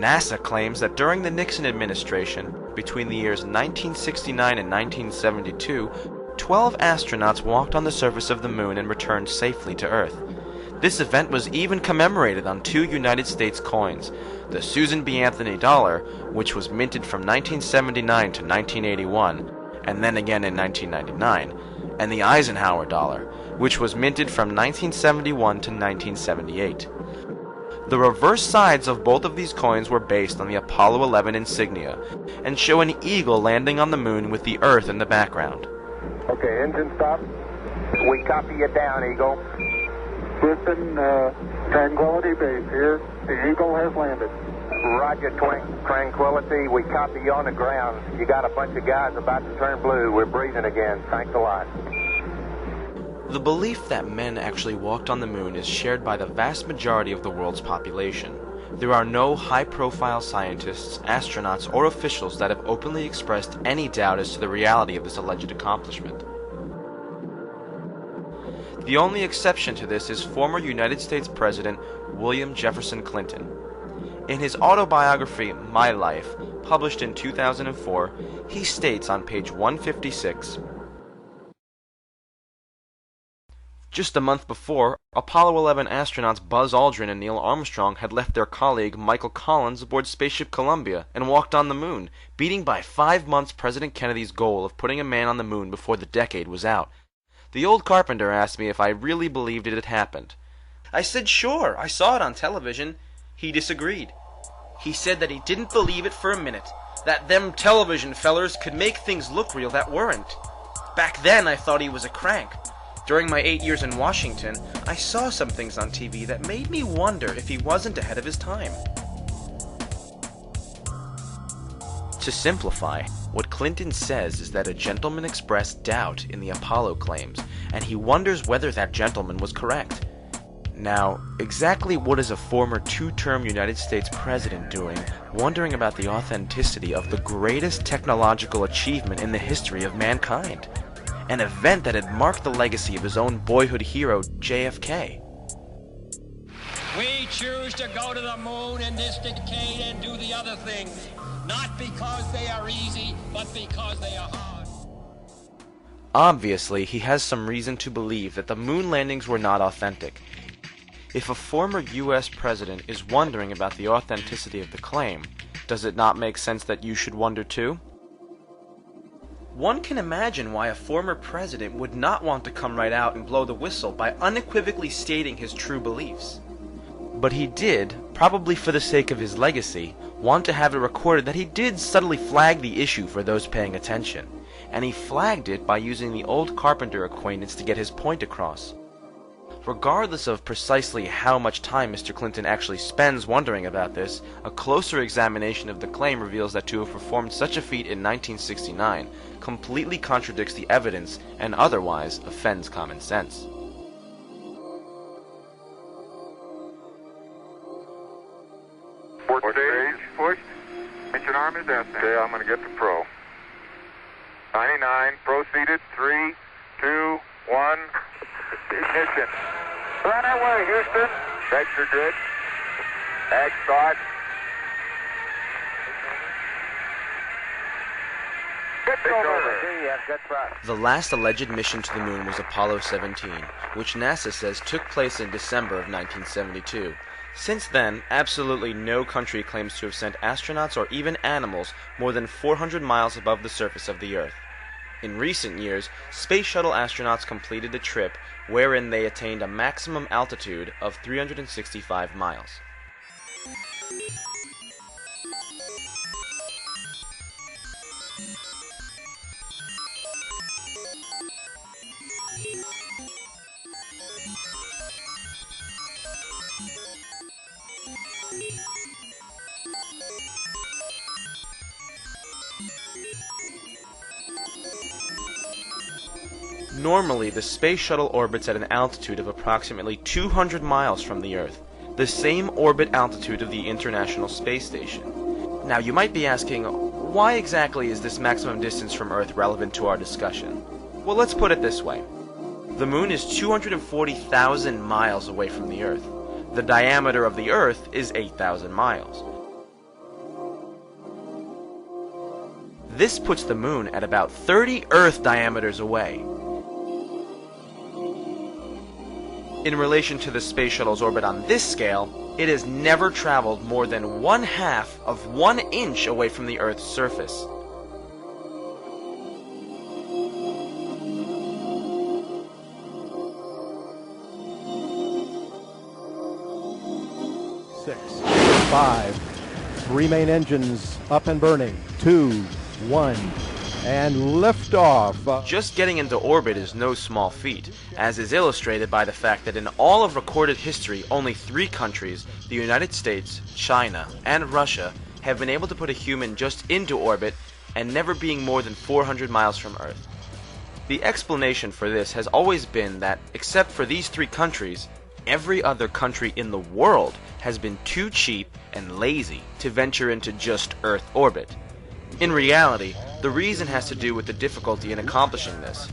NASA claims that during the Nixon administration, between the years 1969 and 1972, 12 astronauts walked on the surface of the moon and returned safely to Earth. This event was even commemorated on 2 United States coins, the Susan B. Anthony dollar, which was minted from 1979 to 1981, and then again in 1999, and the Eisenhower dollar, which was minted from 1971 to 1978. The reverse sides of both of these coins were based on the Apollo 11 insignia, and show an eagle landing on the moon with the Earth in the background. Okay, engine stop. We copy you down, Eagle. Houston, Tranquility Base here. The Eagle has landed. Roger, Tranquility. We copy you on the ground. You got a bunch of guys about to turn blue. We're breathing again. Thanks a lot. The belief that men actually walked on the moon is shared by the vast majority of the world's population. There are no high-profile scientists, astronauts, or officials that have openly expressed any doubt as to the reality of this alleged accomplishment. The only exception to this is former United States President William Jefferson Clinton. In his autobiography, My Life, published in 2004, he states on page 156, "Just a month before, Apollo 11 astronauts Buzz Aldrin and Neil Armstrong had left their colleague Michael Collins aboard spaceship Columbia and walked on the moon, beating by 5 months President Kennedy's goal of putting a man on the moon before the decade was out. The old carpenter asked me if I really believed it had happened. I said sure, I saw it on television. He disagreed. He said that he didn't believe it for a minute, that them television fellers could make things look real that weren't. Back then I thought he was a crank. During my 8 years in Washington, I saw some things on TV that made me wonder if he wasn't ahead of his time." To simplify, what Clinton says is that a gentleman expressed doubt in the Apollo claims, and he wonders whether that gentleman was correct. Now, exactly what is a former 2-term United States president doing, wondering about the authenticity of the greatest technological achievement in the history of mankind? An event that had marked the legacy of his own boyhood hero, JFK. We choose to go to the moon in this decade and do the other things, not because they are easy, but because they are hard. Obviously, he has some reason to believe that the moon landings were not authentic. If a former U.S. president is wondering about the authenticity of the claim, does it not make sense that you should wonder too? One can imagine why a former president would not want to come right out and blow the whistle by unequivocally stating his true beliefs. But he did, probably for the sake of his legacy, want to have it recorded that he did subtly flag the issue for those paying attention, and he flagged it by using the old carpenter acquaintance to get his point across. Regardless of precisely how much time Mr. Clinton actually spends wondering about this, a closer examination of the claim reveals that to have performed such a feat in 1969 completely contradicts the evidence and otherwise offends common sense. Port stage pushed. Engine arm is destined. Okay, I'm going to get the pro. 99, proceeded. 3, 2, 1. Ignition. Run away, Houston. Checks are good. Ag start. Pitch over. The last alleged mission to the moon was Apollo 17, which NASA says took place in December of 1972. Since then, absolutely no country claims to have sent astronauts or even animals more than 400 miles above the surface of the Earth. In recent years, Space Shuttle astronauts completed a trip wherein they attained a maximum altitude of 365 miles. Normally, the Space Shuttle orbits at an altitude of approximately 200 miles from the Earth, the same orbit altitude of the International Space Station. Now, you might be asking, why exactly is this maximum distance from Earth relevant to our discussion? Well, let's put it this way. The Moon is 240,000 miles away from the Earth. The diameter of the Earth is 8,000 miles. This puts the moon at about 30 Earth diameters away. In relation to the space shuttle's orbit on this scale, it has never traveled more than 1/2 of 1 inch away from the Earth's surface. Six, 5, 3 main engines up and burning, 2, 1, and liftoff. Just getting into orbit is no small feat, as is illustrated by the fact that in all of recorded history, only 3 countries, the United States, China, and Russia, have been able to put a human just into orbit and never being more than 400 miles from Earth. The explanation for this has always been that, except for these 3 countries, every other country in the world has been too cheap and lazy to venture into just Earth orbit. In reality, the reason has to do with the difficulty in accomplishing this.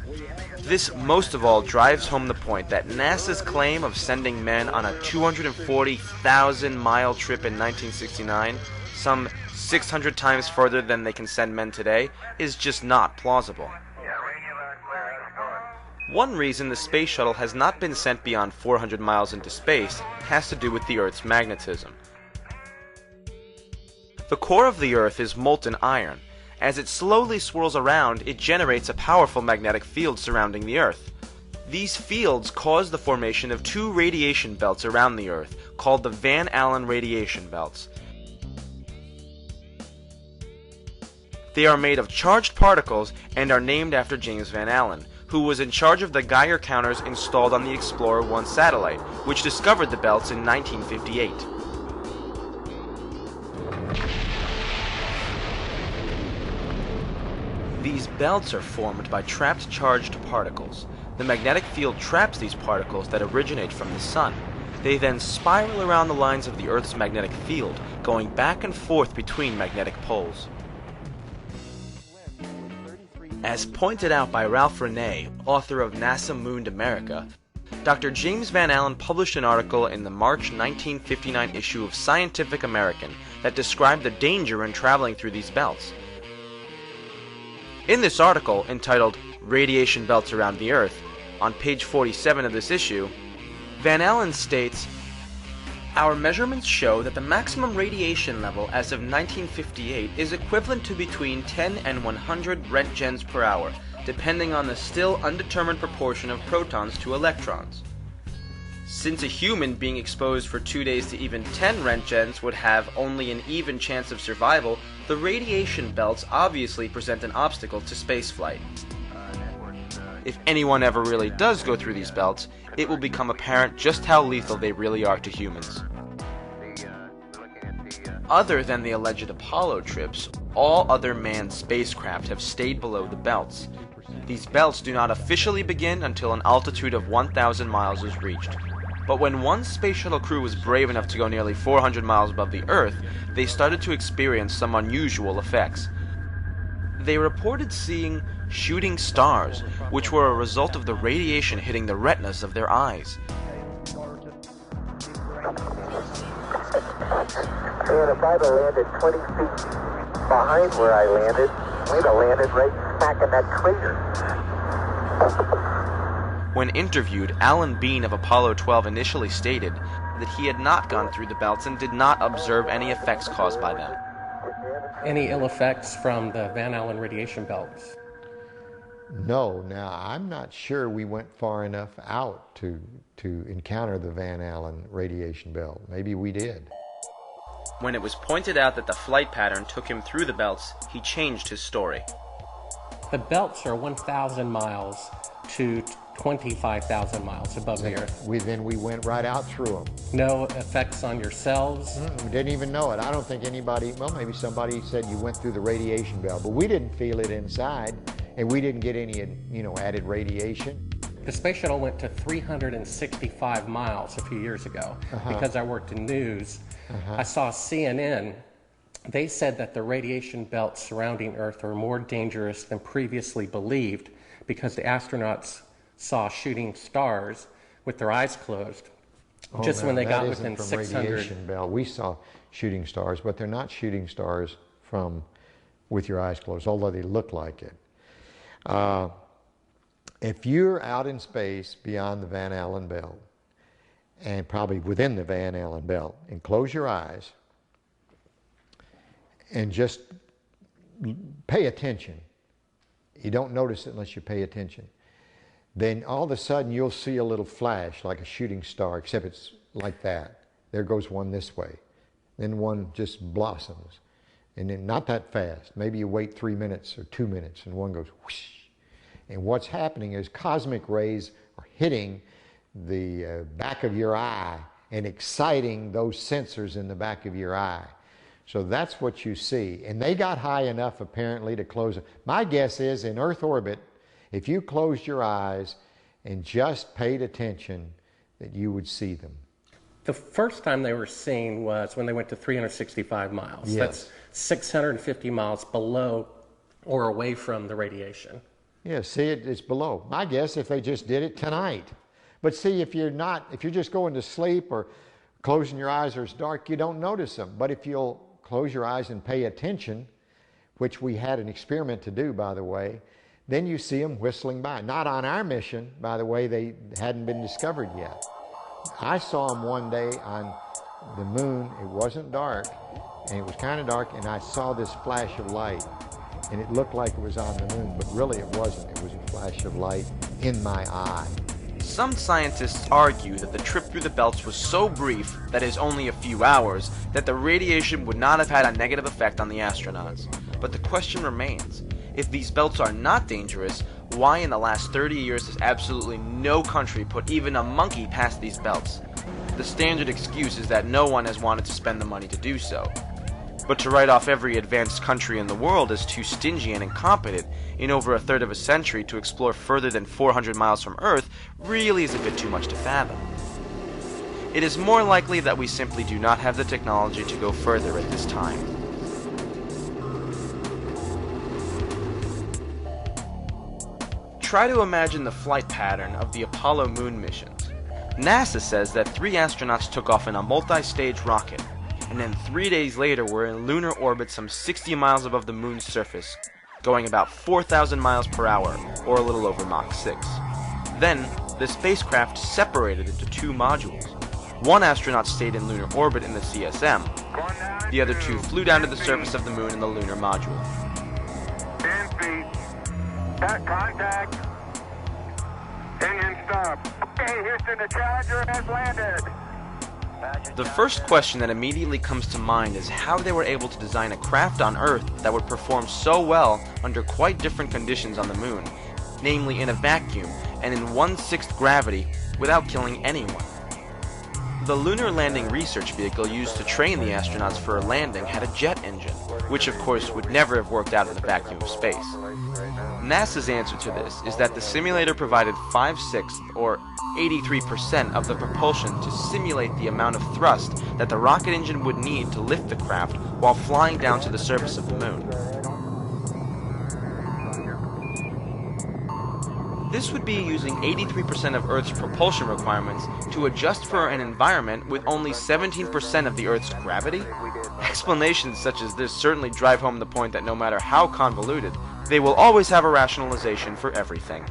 This most of all drives home the point that NASA's claim of sending men on a 240,000-mile trip in 1969, some 600 times further than they can send men today, is just not plausible. One reason the space shuttle has not been sent beyond 400 miles into space has to do with the Earth's magnetism. The core of the Earth is molten iron. As it slowly swirls around, it generates a powerful magnetic field surrounding the Earth. These fields cause the formation of 2 radiation belts around the Earth, called the Van Allen radiation belts. They are made of charged particles and are named after James Van Allen, who was in charge of the Geiger counters installed on the Explorer 1 satellite, which discovered the belts in 1958. These belts are formed by trapped charged particles. The magnetic field traps these particles that originate from the Sun. They then spiral around the lines of the Earth's magnetic field, going back and forth between magnetic poles. As pointed out by Ralph Renee, author of NASA Mooned America, Dr. James Van Allen published an article in the March 1959 issue of Scientific American that described the danger in traveling through these belts. In this article, entitled Radiation Belts Around the Earth, on page 47 of this issue, Van Allen states, "Our measurements show that the maximum radiation level as of 1958 is equivalent to between 10 and 100 Roentgens per hour, depending on the still undetermined proportion of protons to electrons. Since a human being exposed for 2 days to even 10 Roentgens would have only an even chance of survival, the radiation belts obviously present an obstacle to spaceflight. If anyone ever really does go through these belts, it will become apparent just how lethal they really are to humans." Other than the alleged Apollo trips, all other manned spacecraft have stayed below the belts. These belts do not officially begin until an altitude of 1,000 miles is reached. But when one space shuttle crew was brave enough to go nearly 400 miles above the Earth, they started to experience some unusual effects. They reported seeing shooting stars, which were a result of the radiation hitting the retinas of their eyes. And if I'd have landed 20 feet behind where I landed, we'd have landed right smack in that crater. When interviewed, Alan Bean of Apollo 12 initially stated that he had not gone through the belts and did not observe any effects caused by them. Any ill effects from the Van Allen radiation belts? No. Now, I'm not sure we went far enough out to encounter the Van Allen radiation belt. Maybe we did. When it was pointed out that the flight pattern took him through the belts, he changed his story. The belts are 1,000 miles to 25,000 miles above the Earth. Then we went right out through them. No effects on your cells? We didn't even know it. I don't think anybody, well, maybe somebody said you went through the radiation belt, but we didn't feel it inside, and we didn't get any, added radiation. The space shuttle went to 365 miles a few years ago. Because I worked in news. I saw CNN. They said that the radiation belts surrounding Earth are more dangerous than previously believed because the astronauts saw shooting stars with their eyes closed just when they got within 600. Radiation belt. We saw shooting stars, but they're not shooting stars from with your eyes closed, although they look like it. If you're out in space beyond the Van Allen belt, and probably within the Van Allen belt, and close your eyes and just pay attention. You don't notice it unless you pay attention. Then all of a sudden you'll see a little flash like a shooting star, except it's like that. There goes one this way. Then one just blossoms. And then not that fast. Maybe you wait 3 minutes or 2 minutes and one goes whoosh. And what's happening is cosmic rays are hitting the back of your eye and exciting those sensors in the back of your eye. So that's what you see. And they got high enough apparently to close it. My guess is in Earth orbit, if you closed your eyes and just paid attention, that you would see them. The first time they were seen was when they went to 365 miles. Yes. That's 650 miles below or away from the radiation. Yeah, see, it's below. My guess if they just did it tonight. But see, if you're just going to sleep or closing your eyes or it's dark, you don't notice them. But if you'll close your eyes and pay attention, which we had an experiment to do, by the way, then you see them whistling by. Not on our mission, by the way, they hadn't been discovered yet. I saw them one day on the moon. It wasn't dark, and it was kind of dark, and I saw this flash of light, and it looked like it was on the moon, but really it wasn't. It was a flash of light in my eye. Some scientists argue that the trip through the belts was so brief, that is only a few hours, that the radiation would not have had a negative effect on the astronauts. But the question remains, if these belts are not dangerous, why in the last 30 years has absolutely no country put even a monkey past these belts? The standard excuse is that no one has wanted to spend the money to do so. But to write off every advanced country in the world as too stingy and incompetent in over a third of a century to explore further than 400 miles from Earth really is a bit too much to fathom. It is more likely that we simply do not have the technology to go further at this time. Try to imagine the flight pattern of the Apollo moon missions. NASA says that 3 astronauts took off in a multi-stage rocket, and then 3 days later were in lunar orbit some 60 miles above the moon's surface, going about 4,000 miles per hour, or a little over Mach 6. Then, the spacecraft separated into 2 modules. One astronaut stayed in lunar orbit in the CSM. The other 2 flew down to the surface of the moon in the lunar module. 10 feet. Contact. Engine stop. Okay, Houston, the Challenger has landed. The first question that immediately comes to mind is how they were able to design a craft on Earth that would perform so well under quite different conditions on the moon, namely in a vacuum and in 1/6 gravity, without killing anyone. The Lunar Landing Research Vehicle used to train the astronauts for a landing had a jet engine, which of course would never have worked out in the vacuum of space. NASA's answer to this is that the simulator provided 5/6 or 83% of the propulsion to simulate the amount of thrust that the rocket engine would need to lift the craft while flying down to the surface of the moon. This would be using 83% of Earth's propulsion requirements to adjust for an environment with only 17% of the Earth's gravity? Explanations such as this certainly drive home the point that no matter how convoluted, they will always have a rationalization for everything.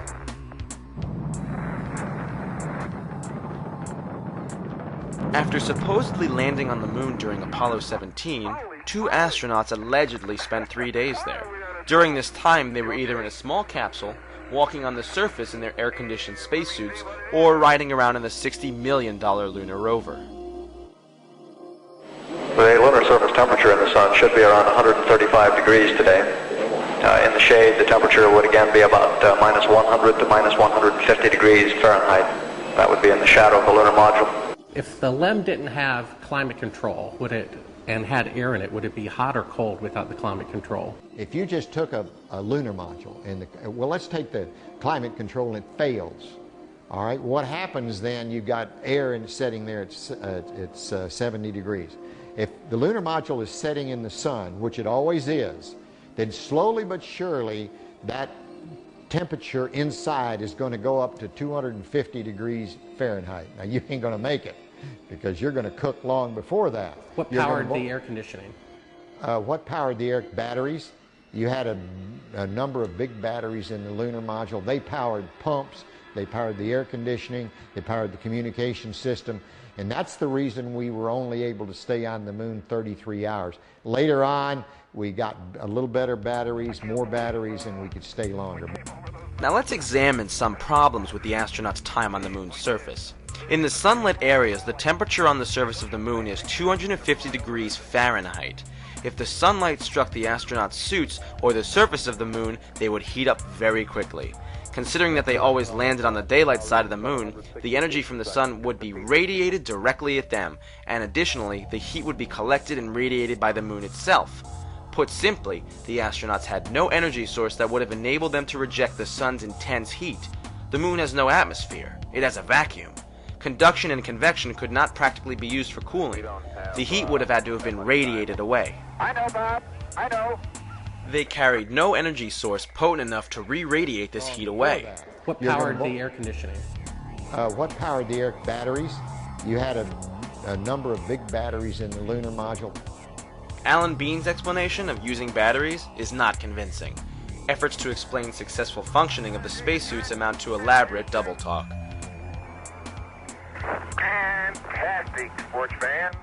After supposedly landing on the moon during Apollo 17, 2 astronauts allegedly spent 3 days there. During this time, they were either in a small capsule, walking on the surface in their air-conditioned spacesuits, or riding around in the $60 million lunar rover. The lunar surface temperature in the sun should be around 135 degrees today. In the shade, the temperature would again be about minus 100 to minus 150 degrees Fahrenheit. That would be in the shadow of the lunar module. If the LEM didn't have climate control, and had air in it, would it be hot or cold without the climate control? If you just took a lunar module, and well, let's take the climate control and it fails. All right, what happens then? You've got air and setting there, it's 70 degrees. If the lunar module is setting in the sun, which it always is, then slowly but surely that temperature inside is going to go up to 250 degrees Fahrenheit. Now you ain't going to make it because you're going to cook long before that. What powered the air conditioning? What powered the air? Batteries. you had a number of big batteries in the lunar module. They powered pumps, they powered the air conditioning, they powered the communication system, and that's the reason we were only able to stay on the moon 33 hours. Later on, we got a little better batteries, more batteries, and we could stay longer. Now let's examine some problems with the astronauts' time on the moon's surface. In the sunlit areas, the temperature on the surface of the moon is 250 degrees Fahrenheit. If the sunlight struck the astronauts' suits or the surface of the moon, they would heat up very quickly. Considering that they always landed on the daylight side of the moon, the energy from the sun would be radiated directly at them, and additionally, the heat would be collected and radiated by the moon itself. Put simply, the astronauts had no energy source that would have enabled them to reject the sun's intense heat. The moon has no atmosphere. It has a vacuum. Conduction and convection could not practically be used for cooling. The heat would have had to have been radiated away. I know, Bob. I know. They carried no energy source potent enough to re-radiate this heat away. What powered the air conditioning? What powered the air? Batteries. You had a number of big batteries in the lunar module. Alan Bean's explanation of using batteries is not convincing. Efforts to explain successful functioning of the spacesuits amount to elaborate double talk. Fantastic, sports fans.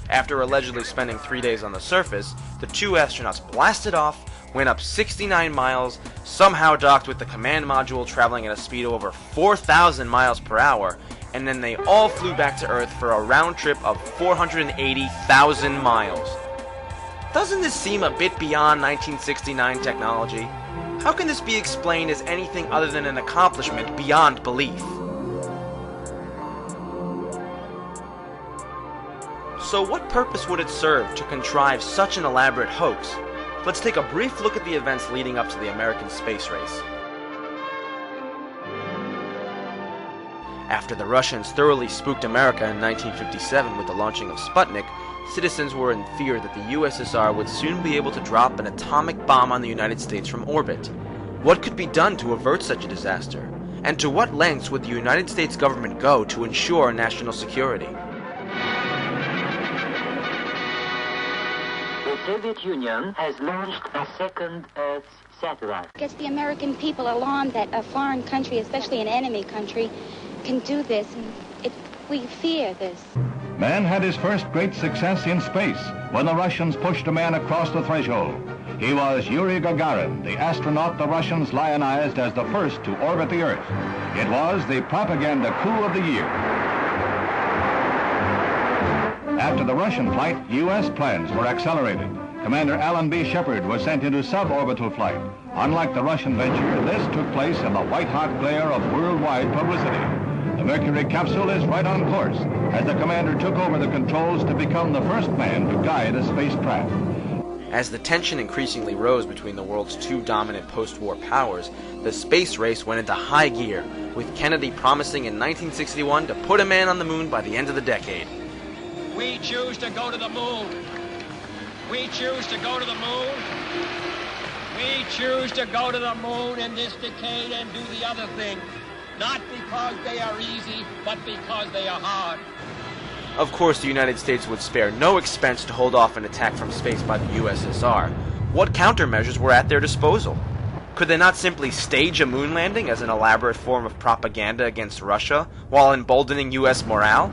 After allegedly spending 3 days on the surface, the two astronauts blasted off, went up 69 miles, somehow docked with the command module traveling at a speed of over 4,000 miles per hour, and then they all flew back to Earth for a round trip of 480,000 miles. Doesn't this seem a bit beyond 1969 technology? How can this be explained as anything other than an accomplishment beyond belief? So what purpose would it serve to contrive such an elaborate hoax? Let's take a brief look at the events leading up to the American space race. After the Russians thoroughly spooked America in 1957 with the launching of Sputnik, citizens were in fear that the USSR would soon be able to drop an atomic bomb on the United States from orbit. What could be done to avert such a disaster? And to what lengths would the United States government go to ensure national security? The Soviet Union has launched a second Earth satellite. Gets the American people alarmed that a foreign country, especially an enemy country, can do this, and we fear this. Man had his first great success in space when the Russians pushed a man across the threshold. He was Yuri Gagarin, the astronaut the Russians lionized as the first to orbit the Earth. It was the propaganda coup of the year. After the Russian flight, U.S. plans were accelerated. Commander Alan B. Shepard was sent into suborbital flight. Unlike the Russian venture, this took place in the white-hot glare of worldwide publicity. The Mercury capsule is right on course as the commander took over the controls to become the first man to guide a spacecraft. As the tension increasingly rose between the world's two dominant post-war powers, the space race went into high gear, with Kennedy promising in 1961 to put a man on the moon by the end of the decade. We choose to go to the moon. We choose to go to the moon. We choose to go to the moon in this decade and do the other thing. Not because they are easy, but because they are hard. Of course, the United States would spare no expense to hold off an attack from space by the USSR. What countermeasures were at their disposal? Could they not simply stage a moon landing as an elaborate form of propaganda against Russia, while emboldening U.S. morale?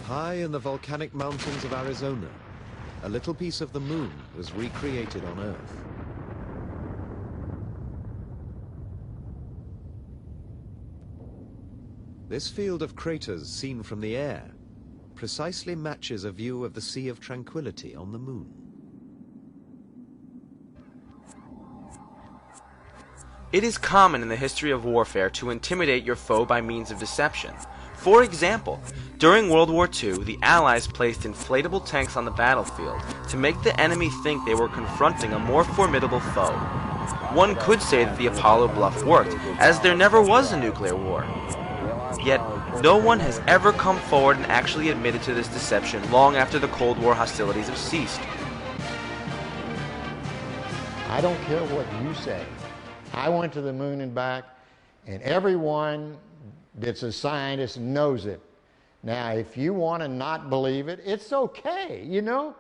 High in the volcanic mountains of Arizona, a little piece of the moon was recreated on Earth. This field of craters seen from the air precisely matches a view of the Sea of Tranquility on the moon. It is common in the history of warfare to intimidate your foe by means of deception. For example, during World War II, the Allies placed inflatable tanks on the battlefield to make the enemy think they were confronting a more formidable foe. One could say that the Apollo bluff worked, as there never was a nuclear war. Yet, no one has ever come forward and actually admitted to this deception long after the Cold War hostilities have ceased. I don't care what you say. I went to the moon and back, and everyone that's a scientist knows it. Now, if you want to not believe it, it's okay, you know?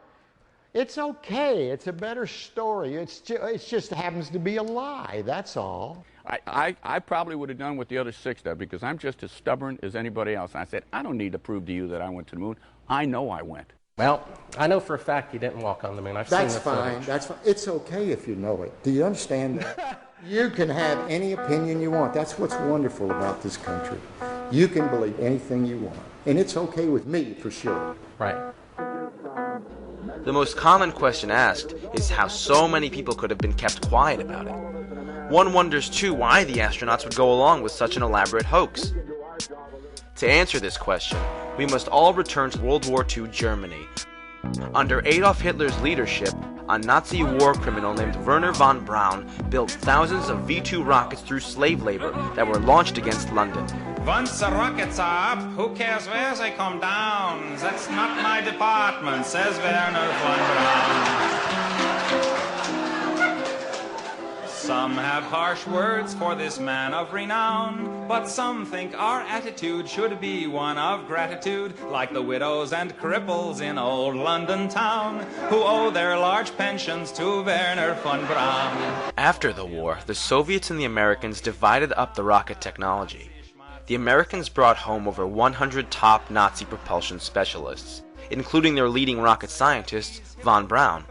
It's okay. It's a better story. It just happens to be a lie, that's all. I probably would have done what the other 6 did, because I'm just as stubborn as anybody else. I said, I don't need to prove to you that I went to the moon. I know I went. Well, I know for a fact you didn't walk on the moon. I've seen the footage. That's fine. It's okay if you know it. Do you understand that? You can have any opinion you want. That's what's wonderful about this country. You can believe anything you want. And it's okay with me, for sure. Right. The most common question asked is how so many people could have been kept quiet about it. One wonders too why the astronauts would go along with such an elaborate hoax. To answer this question, we must all return to World War II Germany. Under Adolf Hitler's leadership, a Nazi war criminal named Werner von Braun built thousands of V-2 rockets through slave labor that were launched against London. Once the rockets are up, who cares where they come down? That's not my department, says Werner von Braun. Some have harsh words for this man of renown, but some think our attitude should be one of gratitude, like the widows and cripples in old London town, who owe their large pensions to Werner von Braun. After the war, the Soviets and the Americans divided up the rocket technology. The Americans brought home over 100 top Nazi propulsion specialists, including their leading rocket scientist, von Braun.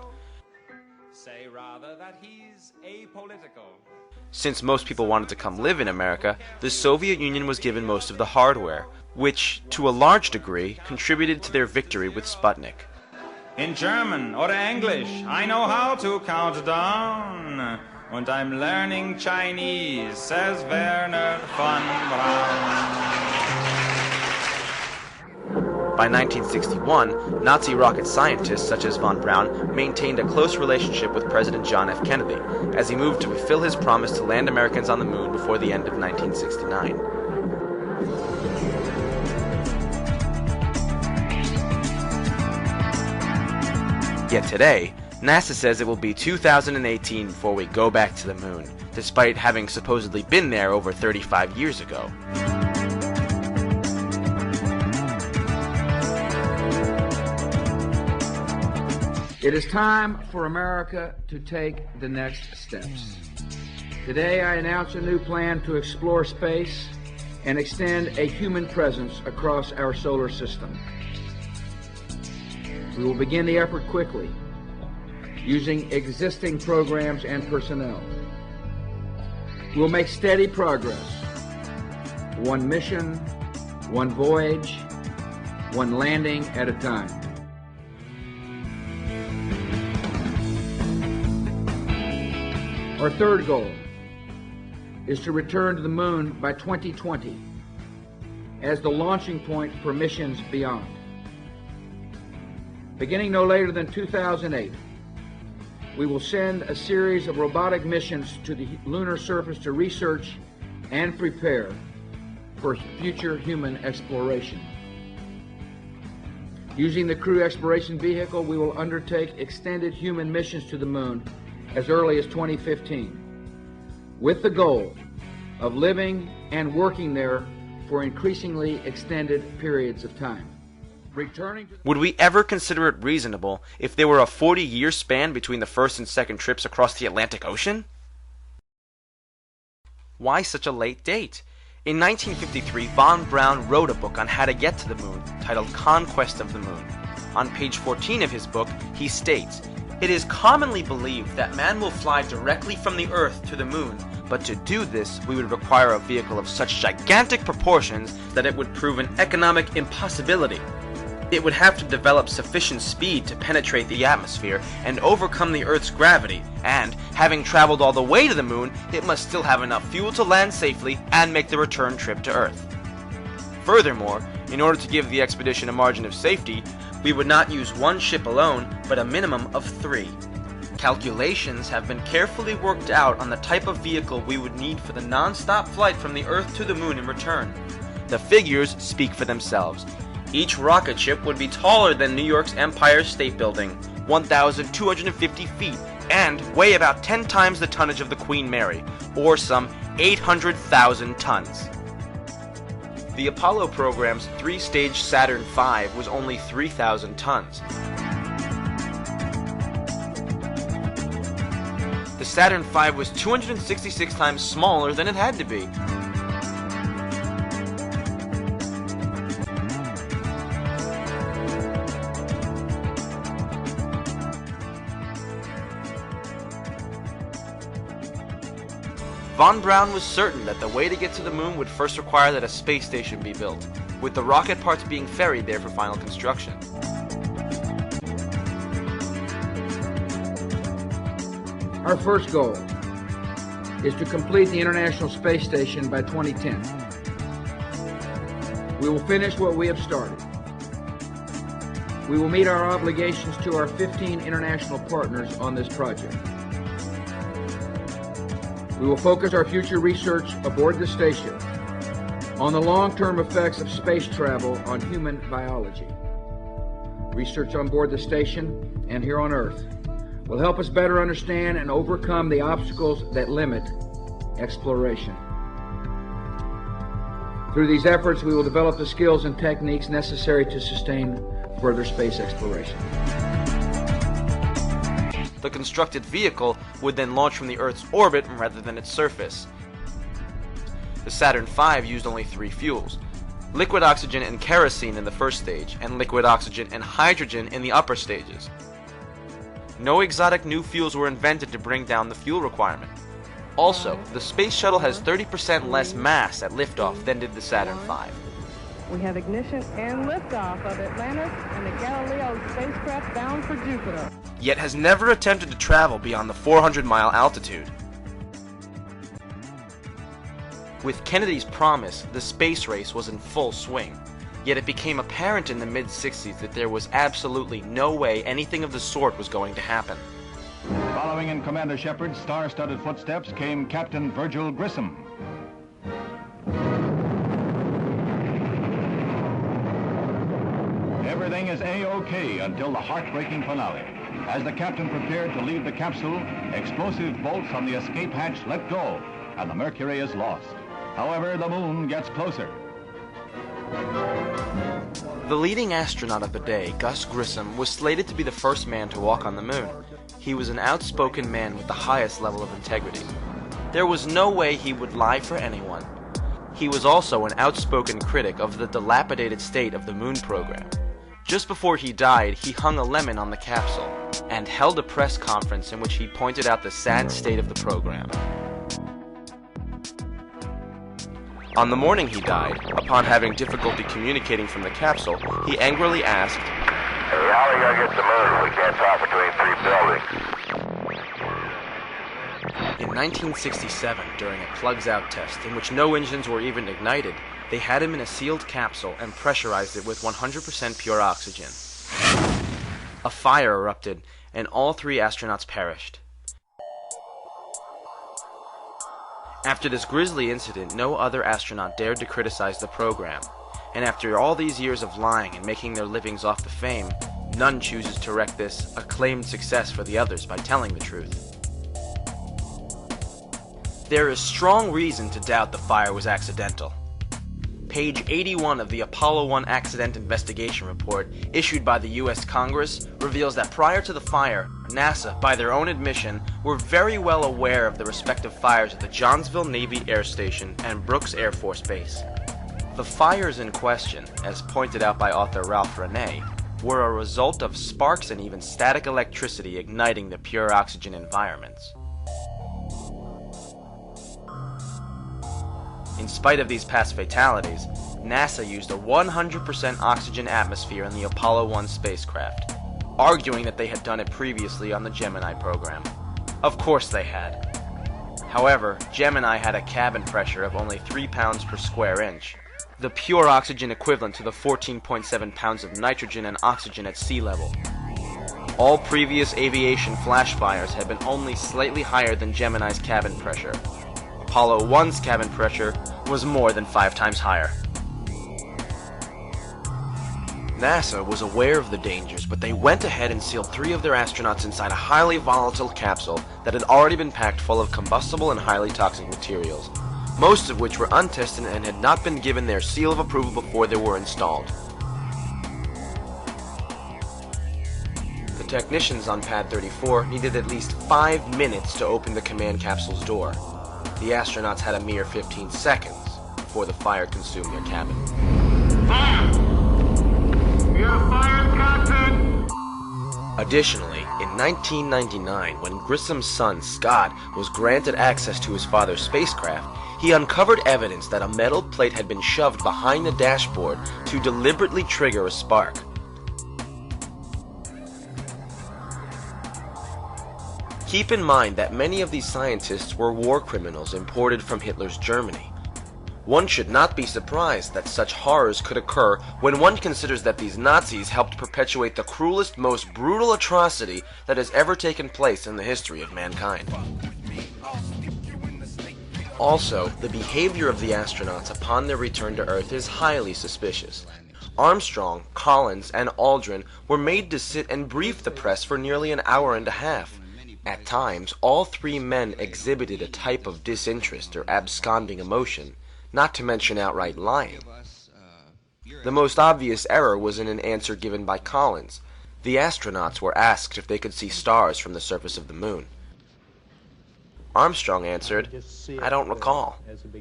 Say rather that he's apolitical. Since most people wanted to come live in America, the Soviet Union was given most of the hardware, which, to a large degree, contributed to their victory with Sputnik. In German or English, I know how to count down. And I'm learning Chinese, says Werner von Braun. By 1961, Nazi rocket scientists such as von Braun maintained a close relationship with President John F. Kennedy as he moved to fulfill his promise to land Americans on the moon before the end of 1969. Yet today, NASA says it will be 2018 before we go back to the moon, despite having supposedly been there over 35 years ago. It is time for America to take the next steps. Today I announce a new plan to explore space and extend a human presence across our solar system. We will begin the effort quickly, using existing programs and personnel. We'll make steady progress. One mission, one voyage, one landing at a time. Our third goal is to return to the moon by 2020 as the launching point for missions beyond. Beginning no later than 2008, we will send a series of robotic missions to the lunar surface to research and prepare for future human exploration. Using the Crew Exploration Vehicle, we will undertake extended human missions to the moon as early as 2015, with the goal of living and working there for increasingly extended periods of time. Would we ever consider it reasonable if there were a 40-year span between the first and second trips across the Atlantic Ocean? Why such a late date? In 1953, von Braun wrote a book on how to get to the moon, titled Conquest of the Moon. On page 14 of his book, he states, "It is commonly believed that man will fly directly from the Earth to the moon, but to do this, we would require a vehicle of such gigantic proportions that it would prove an economic impossibility. It would have to develop sufficient speed to penetrate the atmosphere and overcome the Earth's gravity, and, having traveled all the way to the moon, it must still have enough fuel to land safely and make the return trip to Earth. Furthermore, in order to give the expedition a margin of safety, we would not use one ship alone, but a minimum of 3. Calculations have been carefully worked out on the type of vehicle we would need for the non-stop flight from the Earth to the moon in return. The figures speak for themselves. Each rocket ship would be taller than New York's Empire State Building, 1,250 feet, and weigh about 10 times the tonnage of the Queen Mary, or some 800,000 tons. The Apollo program's three-stage Saturn V was only 3,000 tons. The Saturn V was 266 times smaller than it had to be. Von Braun was certain that the way to get to the moon would first require that a space station be built, with the rocket parts being ferried there for final construction. Our first goal is to complete the International Space Station by 2010. We will finish what we have started. We will meet our obligations to our 15 international partners on this project. We will focus our future research aboard the station on the long-term effects of space travel on human biology. Research on board the station and here on Earth will help us better understand and overcome the obstacles that limit exploration. Through these efforts, we will develop the skills and techniques necessary to sustain further space exploration. The constructed vehicle would then launch from the Earth's orbit rather than its surface. The Saturn V used only 3 fuels: liquid oxygen and kerosene in the first stage, and liquid oxygen and hydrogen in the upper stages. No exotic new fuels were invented to bring down the fuel requirement. Also, the space shuttle has 30% less mass at liftoff than did the Saturn V. We have ignition and liftoff of Atlantis and the Galileo spacecraft bound for Jupiter. Yet has never attempted to travel beyond the 400-mile altitude. With Kennedy's promise, the space race was in full swing. Yet it became apparent in the mid-60s that there was absolutely no way anything of the sort was going to happen. Following in Commander Shepard's star-studded footsteps came Captain Virgil Grissom. Everything is A-OK until the heartbreaking finale. As the captain prepared to leave the capsule, explosive bolts on the escape hatch let go, and the Mercury is lost. However, the moon gets closer. The leading astronaut of the day, Gus Grissom, was slated to be the first man to walk on the moon. He was an outspoken man with the highest level of integrity. There was no way he would lie for anyone. He was also an outspoken critic of the dilapidated state of the moon program. Just before he died, he hung a lemon on the capsule and held a press conference in which he pointed out the sad state of the program. On the morning he died, upon having difficulty communicating from the capsule, he angrily asked, "Hey, how are we gonna get the moon? We can't talk between 3 buildings." In 1967, during a plugs-out test in which no engines were even ignited, they had him in a sealed capsule and pressurized it with 100% pure oxygen. A fire erupted, and all 3 astronauts perished. After this grisly incident, no other astronaut dared to criticize the program, and after all these years of lying and making their livings off the fame, none chooses to wreck this acclaimed success for the others by telling the truth. There is strong reason to doubt the fire was accidental. Page 81 of the Apollo 1 Accident Investigation Report, issued by the U.S. Congress, reveals that prior to the fire, NASA, by their own admission, were very well aware of the respective fires at the Johnsville Navy Air Station and Brooks Air Force Base. The fires in question, as pointed out by author Ralph Renee, were a result of sparks and even static electricity igniting the pure oxygen environments. In spite of these past fatalities, NASA used a 100% oxygen atmosphere in the Apollo 1 spacecraft, arguing that they had done it previously on the Gemini program. Of course they had. However, Gemini had a cabin pressure of only 3 pounds per square inch, the pure oxygen equivalent to the 14.7 pounds of nitrogen and oxygen at sea level. All previous aviation flash fires had been only slightly higher than Gemini's cabin pressure. Apollo 1's cabin pressure was more than 5 times higher. NASA was aware of the dangers, but they went ahead and sealed 3 of their astronauts inside a highly volatile capsule that had already been packed full of combustible and highly toxic materials. most of which were untested and had not been given their seal of approval before they were installed. The technicians on Pad 34 needed at least 5 minutes to open the command capsule's door. The astronauts had a mere 15 seconds before the fire consumed their cabin. Fire! We have fire, Captain! Additionally, in 1999, when Grissom's son, Scott, was granted access to his father's spacecraft, he uncovered evidence that a metal plate had been shoved behind the dashboard to deliberately trigger a spark. Keep in mind that many of these scientists were war criminals imported from Hitler's Germany. One should not be surprised that such horrors could occur when one considers that these Nazis helped perpetuate the cruelest, most brutal atrocity that has ever taken place in the history of mankind. Also, the behavior of the astronauts upon their return to Earth is highly suspicious. Armstrong, Collins, and Aldrin were made to sit and brief the press for nearly an hour and a half. At times, all three men exhibited a type of disinterest or absconding emotion, not to mention outright lying. The most obvious error was in an answer given by Collins. The astronauts were asked if they could see stars from the surface of the moon. Armstrong answered, "I don't recall."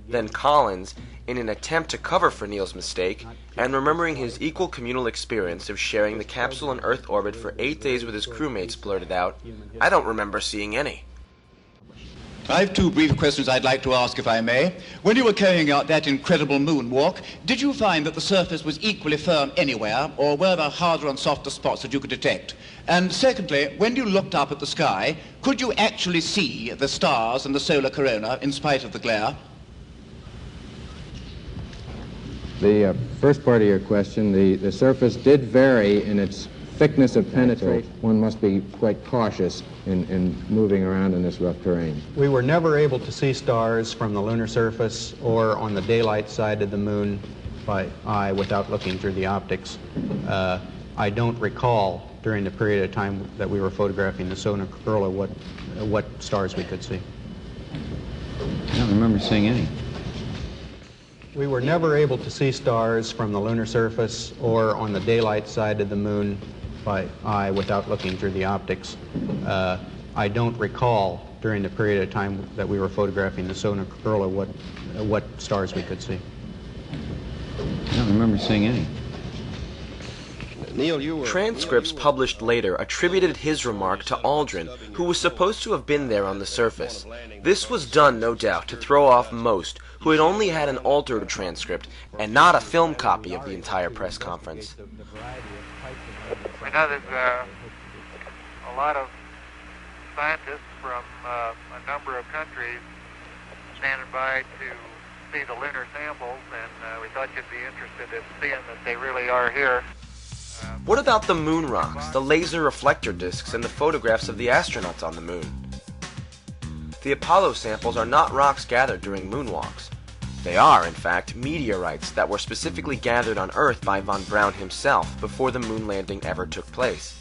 Then Collins, in an attempt to cover for Neil's mistake, and remembering his equal communal experience of sharing the capsule in Earth orbit for 8 days with his crewmates, blurted out, "I don't remember seeing any." I have two brief questions I'd like to ask, if I may. When you were carrying out that incredible moonwalk, did you find that the surface was equally firm anywhere, or were there harder and softer spots that you could detect? And secondly, when you looked up at the sky, could you actually see the stars and the solar corona in spite of the glare? The first part of your question, the surface did vary in its thickness of penetration. One must be quite cautious in moving around in this rough terrain. We were never able to see stars from the lunar surface or on the daylight side of the moon by eye without looking through the optics. I don't recall during the period of time that we were photographing the solar corona what stars we could see. I don't remember seeing any. We were never able to see stars from the lunar surface or on the daylight side of the moon by eye without looking through the optics. I don't recall during the period of time that we were photographing the solar corona what stars we could see. I don't remember seeing any. Neil, transcripts published later attributed his remark to Aldrin, who was supposed to have been there on the surface. This was done, no doubt, to throw off most, who had only had an altered transcript and not a film copy of the entire press conference. I know there's a lot of scientists from a number of countries standing by to see the lunar samples, and we thought you'd be interested in seeing that they really are here. What about the moon rocks, the laser reflector discs, and the photographs of the astronauts on the moon? The Apollo samples are not rocks gathered during moonwalks. They are, in fact, meteorites that were specifically gathered on Earth by von Braun himself before the moon landing ever took place.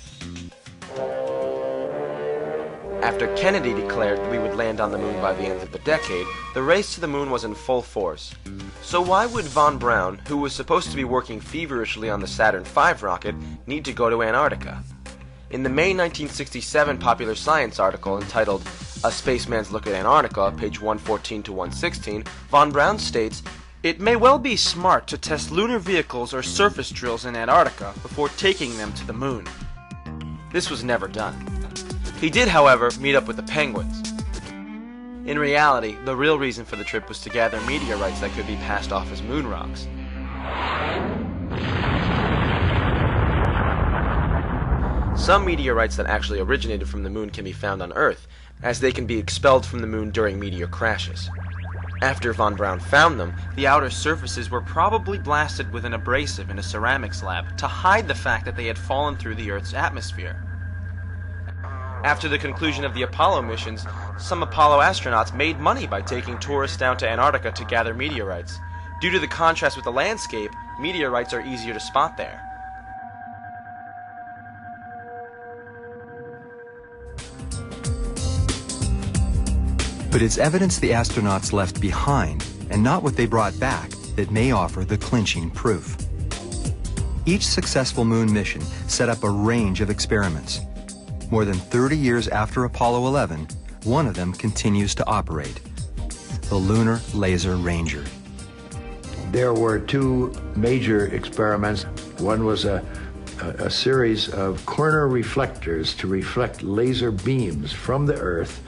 After Kennedy declared that we would land on the moon by the end of the decade, the race to the moon was in full force. So why would von Braun, who was supposed to be working feverishly on the Saturn V rocket, need to go to Antarctica? In the May 1967 Popular Science article entitled A Spaceman's Look at Antarctica, page 114 to 116, von Braun states, "It may well be smart to test lunar vehicles or surface drills in Antarctica before taking them to the moon." This was never done. He did, however, meet up with the Penguins. In reality, the real reason for the trip was to gather meteorites that could be passed off as moon rocks. Some meteorites that actually originated from the moon can be found on Earth, as they can be expelled from the moon during meteor crashes. After von Braun found them, the outer surfaces were probably blasted with an abrasive in a ceramics lab to hide the fact that they had fallen through the Earth's atmosphere. After the conclusion of the Apollo missions, some Apollo astronauts made money by taking tourists down to Antarctica to gather meteorites. Due to the contrast with the landscape, meteorites are easier to spot there. But it's evidence the astronauts left behind and not what they brought back, that may offer the clinching proof. Each successful moon mission set up a range of experiments. More than 30 years after Apollo 11, one of them continues to operate, the Lunar Laser Ranger. There were two major experiments. One was a series of corner reflectors to reflect laser beams from the Earth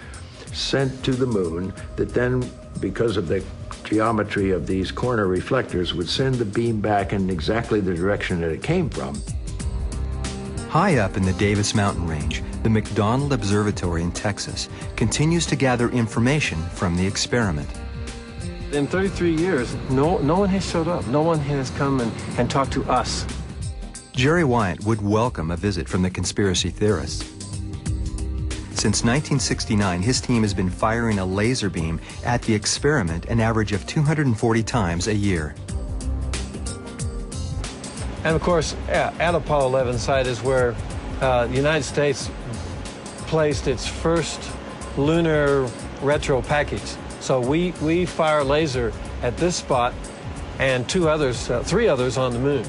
sent to the moon that then, because of the geometry of these corner reflectors, would send the beam back in exactly the direction that it came from. High up in the Davis Mountain Range, the McDonald Observatory in Texas continues to gather information from the experiment. In 33 years, no one has showed up. No one has come and talked to us. Jerry Wyatt would welcome a visit from the conspiracy theorists. Since 1969, his team has been firing a laser beam at the experiment an average of 240 times a year. And of course, at Apollo 11 site is where the United States placed its first lunar retro package. So we fire laser at this spot and three others on the moon.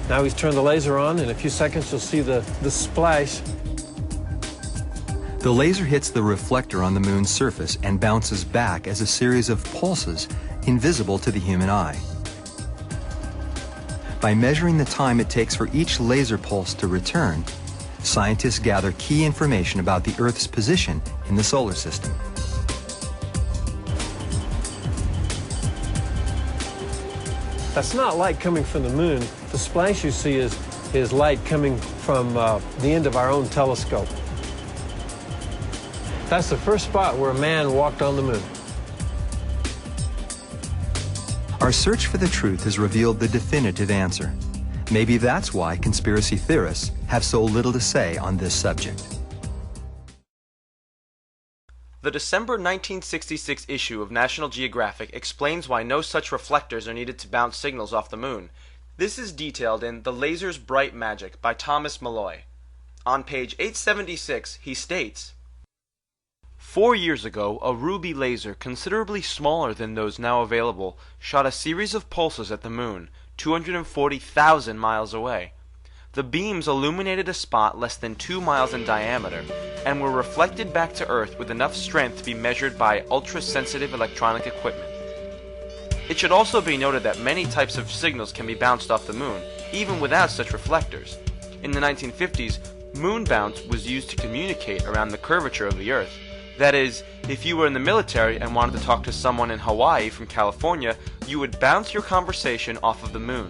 Now he's turned the laser on. In a few seconds, you'll see the splash. The laser hits the reflector on the moon's surface and bounces back as a series of pulses invisible to the human eye. By measuring the time it takes for each laser pulse to return, scientists gather key information about the Earth's position in the solar system. That's not light coming from the moon. The splash you see is light coming from the end of our own telescope. That's the first spot where a man walked on the moon. Our search for the truth has revealed the definitive answer. Maybe that's why conspiracy theorists have so little to say on this subject. The December 1966 issue of National Geographic explains why no such reflectors are needed to bounce signals off the moon. This is detailed in The Laser's Bright Magic by Thomas Malloy. On page 876, he states, 4 years ago, a ruby laser considerably smaller than those now available shot a series of pulses at the moon, 240,000 miles away. The beams illuminated a spot less than 2 miles in diameter and were reflected back to Earth with enough strength to be measured by ultra-sensitive electronic equipment. It should also be noted that many types of signals can be bounced off the moon, even without such reflectors. In the 1950s, moon bounce was used to communicate around the curvature of the Earth. That is, if you were in the military and wanted to talk to someone in Hawaii from California, you would bounce your conversation off of the moon.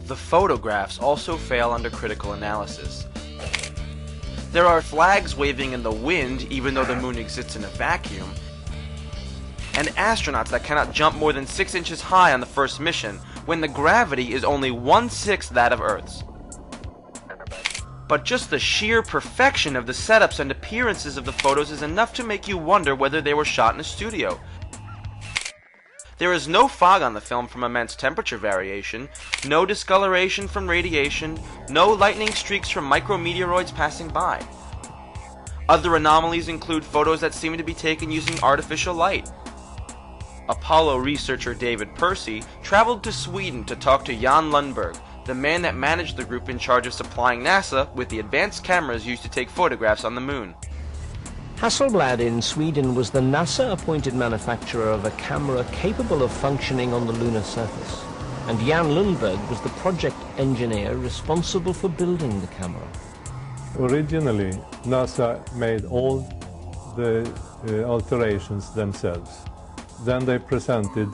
The photographs also fail under critical analysis. There are flags waving in the wind even though the moon exists in a vacuum, and astronauts that cannot jump more than 6 inches high on the first mission when the gravity is only 1/6 that of Earth's. But just the sheer perfection of the setups and appearances of the photos is enough to make you wonder whether they were shot in a studio. There is no fog on the film from immense temperature variation, no discoloration from radiation, no lightning streaks from micrometeoroids passing by. Other anomalies include photos that seem to be taken using artificial light. Apollo researcher David Percy traveled to Sweden to talk to Jan Lundberg, the man that managed the group in charge of supplying NASA with the advanced cameras used to take photographs on the moon. Hasselblad in Sweden was the NASA-appointed manufacturer of a camera capable of functioning on the lunar surface, and Jan Lundberg was the project engineer responsible for building the camera. Originally, NASA made all the alterations themselves. Then they presented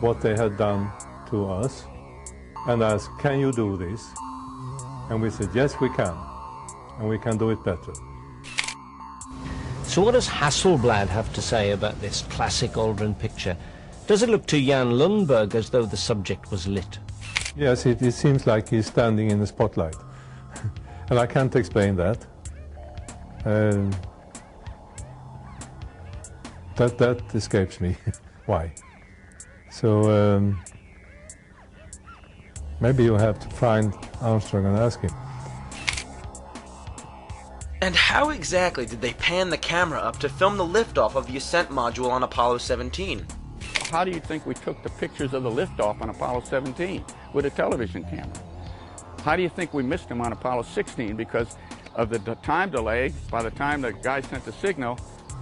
what they had done to us and asked, "Can you do this?" And we said, "Yes, we can, and we can do it better." So what does Hasselblad have to say about this classic Aldrin picture? Does it look to Jan Lundberg as though the subject was lit? Yes, it seems like he's standing in the spotlight. And I can't explain that. That escapes me. Why? So maybe you have to find Armstrong and ask him. And how exactly did they pan the camera up to film the liftoff of the ascent module on Apollo 17? How do you think we took the pictures of the liftoff on Apollo 17 with a television camera? How do you think we missed them on Apollo 16 because of the time delay? By the time the guy sent the signal,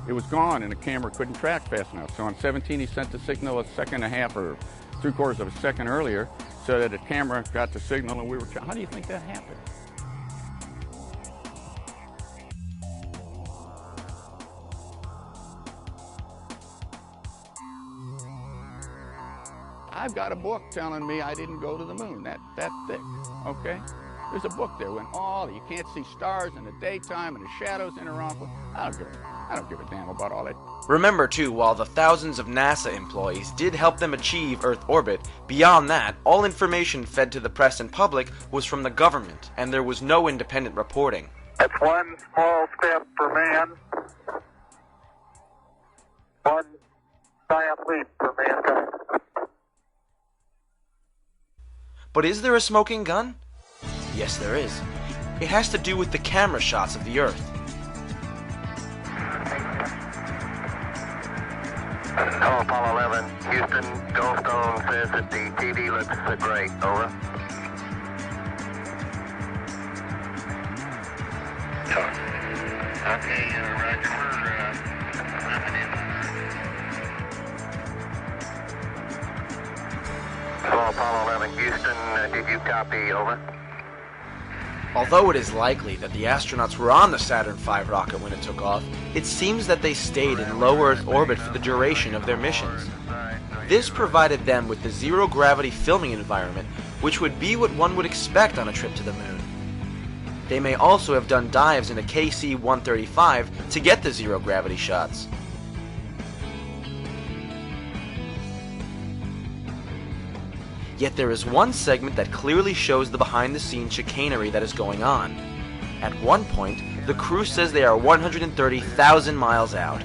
it was gone and the camera couldn't track fast enough. So on 17 he sent the signal a second and a half or 3/4 of a second earlier so that the camera got the signal and we were... How do you think that happened? I've got a book telling me I didn't go to the moon, that thick, okay? There's a book there when you can't see stars in the daytime and the shadows interact with. I don't give a damn about all that. Remember too, while the thousands of NASA employees did help them achieve Earth orbit, beyond that, all information fed to the press and public was from the government, and there was no independent reporting. That's one small step for man, one giant leap for mankind. But is there a smoking gun? Yes, there is. It has to do with the camera shots of the Earth. Hello, Apollo 11. Houston, Goldstone says that the TV looks great. Over. Okay, Roger. Hello, Apollo 11. Houston, did you copy? Over. Although it is likely that the astronauts were on the Saturn V rocket when it took off, it seems that they stayed in low Earth orbit for the duration of their missions. This provided them with the zero-gravity filming environment, which would be what one would expect on a trip to the moon. They may also have done dives in a KC-135 to get the zero-gravity shots. Yet there is one segment that clearly shows the behind-the-scenes chicanery that is going on. At one point, the crew says they are 130,000 miles out,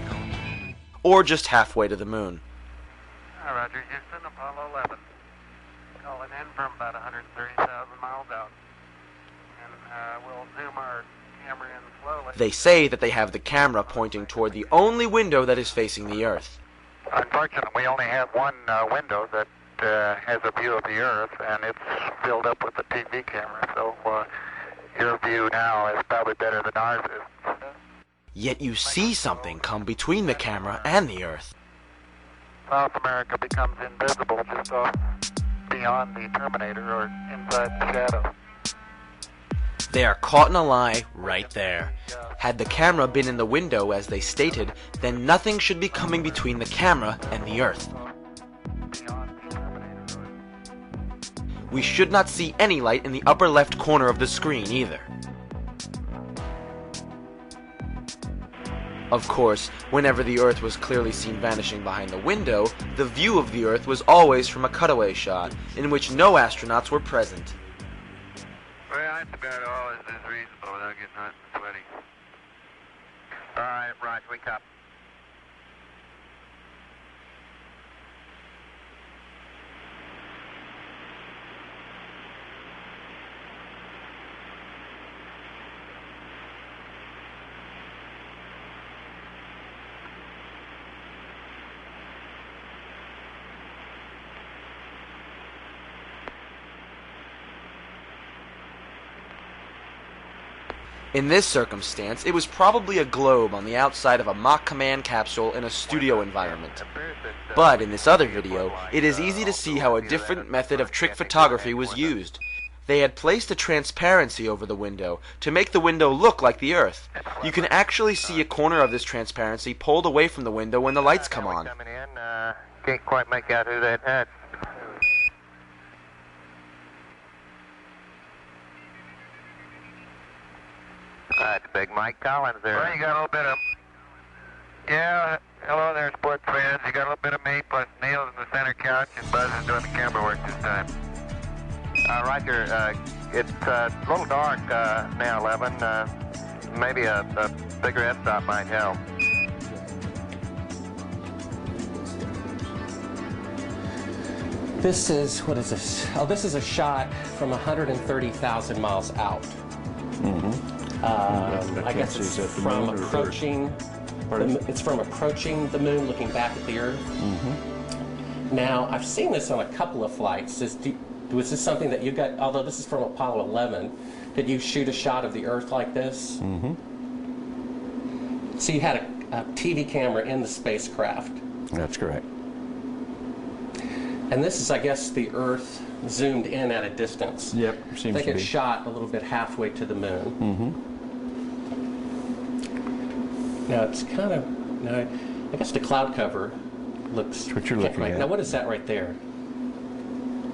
or just halfway to the moon. Roger, Houston, Apollo 11. Calling in from about 130,000 miles out. And we'll zoom our camera in slowly. They say that they have the camera pointing toward the only window that is facing the Earth. Unfortunately, we only have one window that has a view of the Earth, and it's filled up with the TV camera, so your view now is probably better than ours is. Yet you see something come between the camera and the Earth. South America becomes invisible just off beyond the Terminator or inside the shadow. They are caught in a lie right there. Had the camera been in the window as they stated, then nothing should be coming between the camera and the Earth. We should not see any light in the upper left corner of the screen either. Of course, whenever the Earth was clearly seen vanishing behind the window, the view of the Earth was always from a cutaway shot, in which no astronauts were present. Well, that's about all is reasonable without getting hot and sweaty. All right, Roger, we copy. In this circumstance, it was probably a globe on the outside of a mock command capsule in a studio environment. But in this other video, it is easy to see how a different method of trick photography was used. They had placed a transparency over the window to make the window look like the Earth. You can actually see a corner of this transparency pulled away from the window when the lights come on. Can't quite make out who that had. That's Big Mike Collins there. Well, you got a little bit of... Yeah, hello there, sports fans. You got a little bit of me, plus Neil's in the center couch, and Buzz is doing the camera work this time. Roger, it's a little dark now, 11. Maybe a bigger f-stop might help. This is, what is this? Oh, this is a shot from 130,000 miles out. I guess it's from approaching. It's from approaching the moon, looking back at the Earth. Now, I've seen this on a couple of flights. Was this something that you got? Although this is from Apollo 11, did you shoot a shot of the Earth like this? So you had a TV camera in the spacecraft. That's correct. And this is, I guess, the Earth zoomed in at a distance. Yep, seems to be. I think it's shot a little bit halfway to the moon. Now it's kind of, I guess the cloud cover looks. That's what you're looking at. Now what is that right there?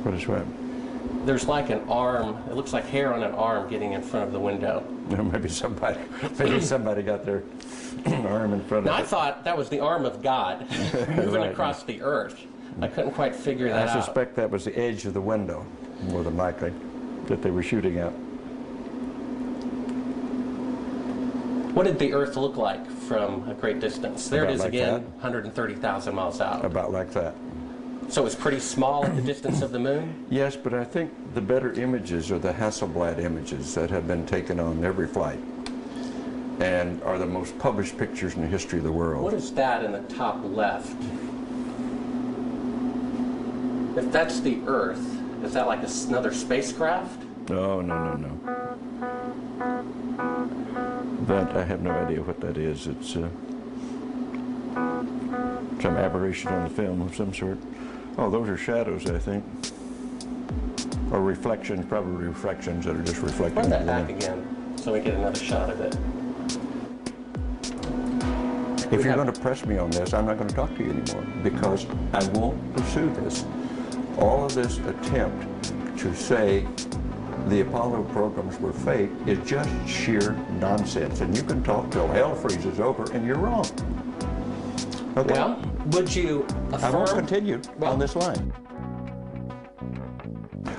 What is what? There's like an arm. It looks like hair on an arm getting in front of the window. Maybe somebody got their arm in front now of it. I thought that was the arm of God moving across the Earth. I couldn't quite figure that out. I suspect that was the edge of the window, more than likely, that they were shooting at. What did the Earth look like from a great distance? There it is like again, that. 130,000 miles out. About like that. So it's pretty small at the distance of the moon? Yes, but I think the better images are the Hasselblad images that have been taken on every flight and are the most published pictures in the history of the world. What is that in the top left? If that's the Earth, is that like another spacecraft? No. That, I have no idea what that is. It's some aberration on the film of some sort. Oh, those are shadows, I think. Or reflections, probably reflections that are just reflecting. Run that back again so we get another shot of it. If you're going to press me on this, I'm not going to talk to you anymore because I won't pursue this. All of this attempt to say the Apollo programs were fake is just sheer nonsense. And you can talk till hell freezes over, and you're wrong. Okay? Well, would you affirm? I won't continue on this line.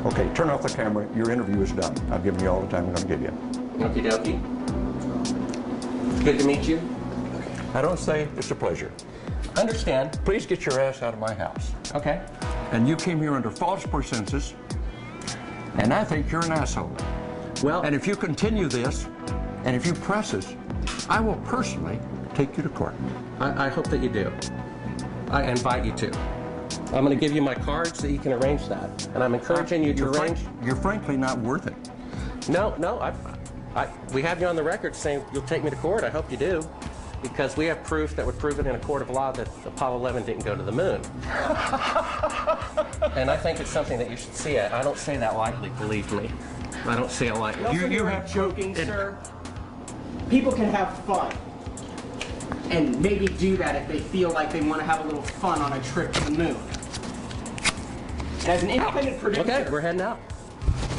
Okay, turn off the camera. Your interview is done. I've given you all the time I'm going to give you. Okie dokie. Good to meet you. I don't say it's a pleasure. Understand. Please get your ass out of my house. Okay. And you came here under false pretenses, and I think you're an asshole. Well, and if you continue this, and if you press us, I will personally take you to court. I hope that you do. I invite you to. I'm going to give you my card so you can arrange that. And I'm encouraging you to arrange. You're frankly not worth it. No, we have you on the record saying you'll take me to court. I hope you do. Because we have proof that would prove it in a court of law that Apollo 11 didn't go to the moon. And I think it's something that you should see. I don't say that lightly, believe me. I don't say it lightly. You have joking, sir. People can have fun. And maybe do that if they feel like they want to have a little fun on a trip to the moon. And as an independent producer, okay, we're heading out.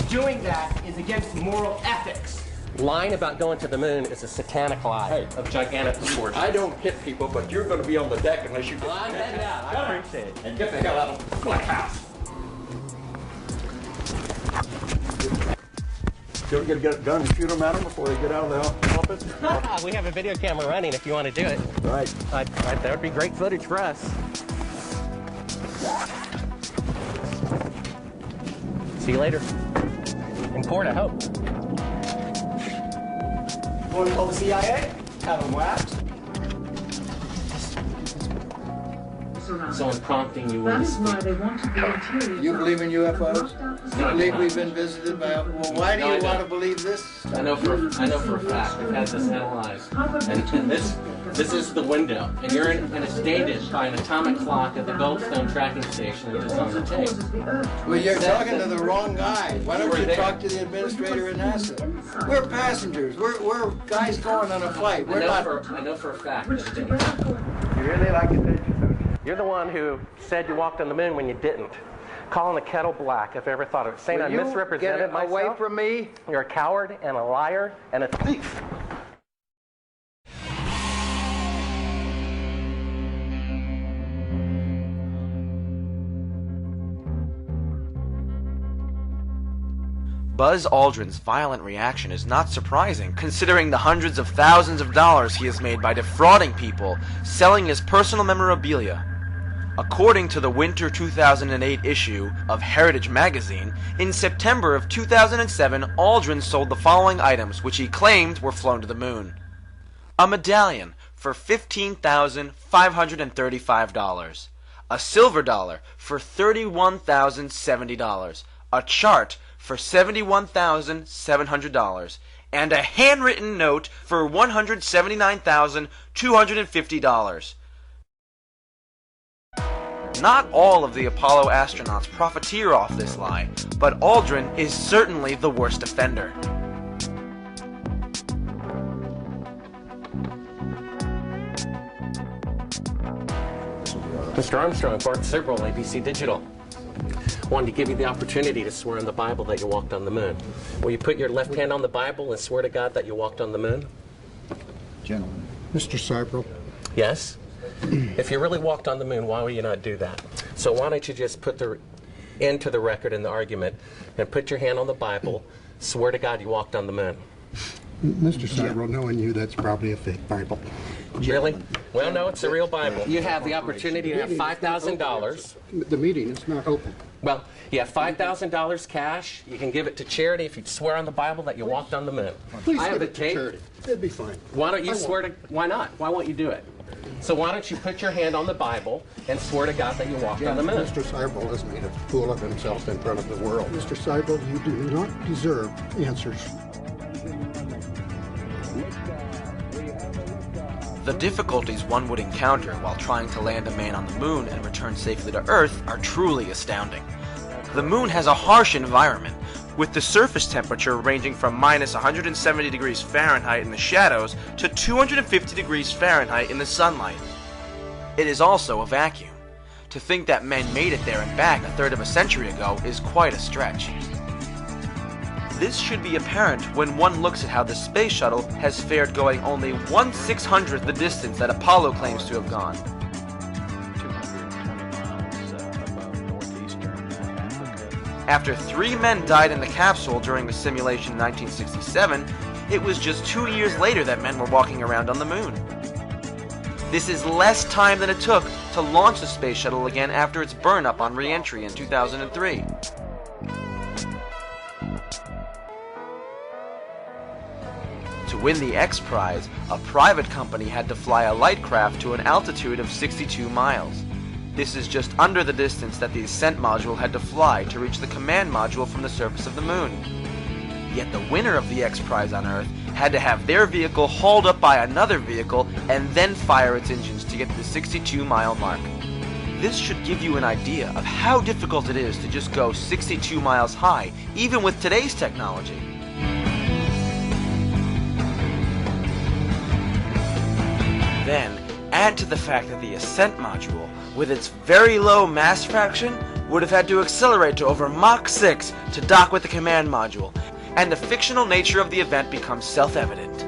Doing that is against moral ethics. Lying about going to the moon is a satanic lie of gigantic proportions. I don't hit people, but you're going to be on the deck unless you... I'm heading out. I appreciate it. And get the hell out of my house. You ever get a gun and shoot them at them before they get out of the office? We have a video camera running if you want to do it. Right. That would be great footage for us. See you later. In court, I hope. Want to call the CIA? Have them whacked? Someone prompting you. That is why they want to be interior. You believe in UFOs? You believe we've been visited by... Well, why do you want to believe this? I know for a fact. I've had this analyzed. And this is the window. And you're it's dated by an atomic clock at the Goldstone tracking station that's on the tape. Well, you're talking to the wrong guy. Why don't you talk to the administrator at NASA? We're passengers. We're guys going on a flight. We're not... I know for a fact that it is. You really like attention, don't you? You're the one who said you walked on the moon when you didn't. Calling the kettle black, if I ever thought of it. Saying I misrepresented myself. Away from me. You're a coward and a liar and a thief. Buzz Aldrin's violent reaction is not surprising, considering the hundreds of thousands of dollars he has made by defrauding people, selling his personal memorabilia. According to the winter 2008 issue of Heritage Magazine, in September of 2007, Aldrin sold the following items which he claimed were flown to the moon. A medallion for $15,535. A silver dollar for $31,070. A chart for $71,700. And a handwritten note for $179,250. Not all of the Apollo astronauts profiteer off this lie, but Aldrin is certainly the worst offender. Mr. Armstrong, Bart Sibrel, ABC Digital. Wanted to give you the opportunity to swear in the Bible that you walked on the moon. Will you put your left hand on the Bible and swear to God that you walked on the moon? Gentlemen. Mr. Sibrel. Yes? If you really walked on the moon, why would you not do that? So why don't you just put the end to the record in the argument and put your hand on the Bible, swear to God you walked on the moon. Mr. Sibrel, knowing you, that's probably a fake Bible. Really? Well, no, it's a real Bible. You have the opportunity to have $5,000. The meeting is not open. Well, you have $5,000 cash. You can give it to charity if you swear on the Bible that you walked on the moon. Please I have give the it to tape. charity. It'd be fine. Why don't you swear to... Why not? Why won't you do it? So why don't you put your hand on the Bible and swear to God that you walked on the moon? Mr. Sibrel has made a fool of himself in front of the world. Mr. Sibrel, you do not deserve answers. The difficulties one would encounter while trying to land a man on the moon and return safely to Earth are truly astounding. The moon has a harsh environment, with the surface temperature ranging from minus 170 degrees Fahrenheit in the shadows to 250 degrees Fahrenheit in the sunlight. It is also a vacuum. To think that men made it there and back a third of a century ago is quite a stretch. This should be apparent when one looks at how the space shuttle has fared going only 1/600th the distance that Apollo claims to have gone. 220 miles above northeastern Africa. After 3 men died in the capsule during the simulation in 1967, it was just 2 years later that men were walking around on the moon. This is less time than it took to launch the space shuttle again after its burn-up on re-entry in 2003. To win the X Prize, a private company had to fly a light craft to an altitude of 62 miles. This is just under the distance that the ascent module had to fly to reach the command module from the surface of the moon. Yet the winner of the X Prize on Earth had to have their vehicle hauled up by another vehicle and then fire its engines to get to the 62-mile mark. This should give you an idea of how difficult it is to just go 62 miles high, even with today's technology. Then, add to the fact that the ascent module, with its very low mass fraction, would have had to accelerate to over Mach 6 to dock with the command module, and the fictional nature of the event becomes self-evident.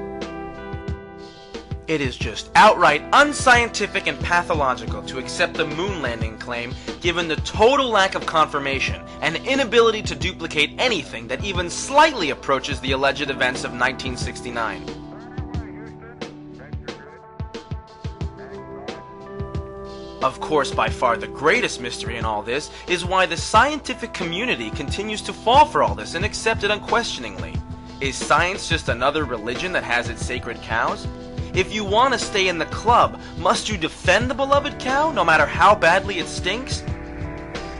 It is just outright unscientific and pathological to accept the moon landing claim given the total lack of confirmation and inability to duplicate anything that even slightly approaches the alleged events of 1969. Of course, by far the greatest mystery in all this is why the scientific community continues to fall for all this and accept it unquestioningly. Is science just another religion that has its sacred cows? If you want to stay in the club, must you defend the beloved cow no matter how badly it stinks?